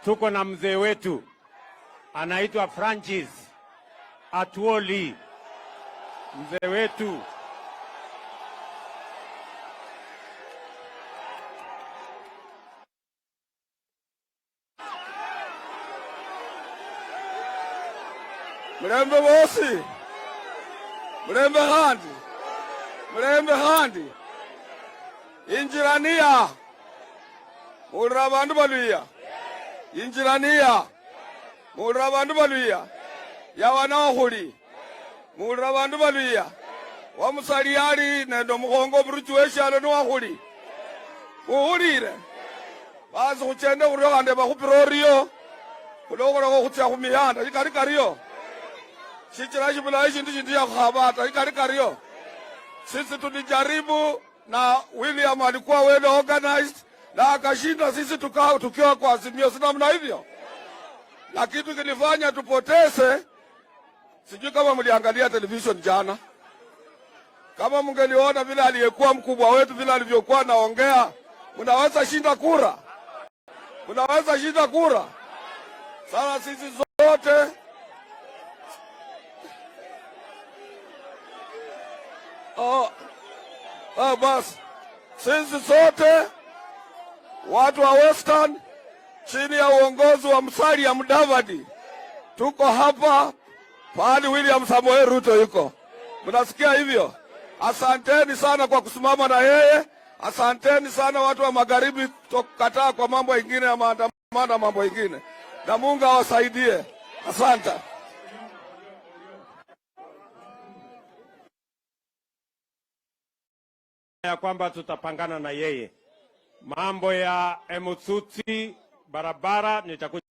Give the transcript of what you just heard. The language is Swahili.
tuko na mzee wetu anaitwa Francis Atwoli, mzee wetu. Mlembe bosi, mlembe handi, injirania, mulira bandu baluya, injirania, mulira bandu baluya, yawanahuli, mulira bandu baluya, wamusaliali nendo mukongo buruchu weshalo nuwahuli, muhulire, basi kuchende uriyo kande bakupiroriyo, kulokolo kutia kumihanda, ikari kariyo. Shichira shibula ishindu shindu ya kuhabata, ikari kariyo. Sisi tulijaribu na William alikuwa well organized na akashinda, sisi tukiwa kwa Azimio, si namna hivyo. Na kitu kilifanya tupoteze, sijui kama mliangalia television jana. Kama mngeliona vile aliyekuwa mkubwa wetu vile alivyokuwa naongea, mnaweza shinda kura. Mnaweza shinda kura. Sasa sisi zote basi sisi sote watu wa Western chini ya uongozi wa Musalia Mudavadi tuko hapa pahali William Samoei Ruto yuko. Mnasikia hivyo? Asanteni sana kwa kusimama na yeye. Asanteni sana watu wa magharibi kukataa kwa mambo mengine ya maandamano, mambo mengine, na Mungu awasaidie. Asante. Ya kwamba tutapangana na yeye mambo ya Emutsutsi barabara nitakuja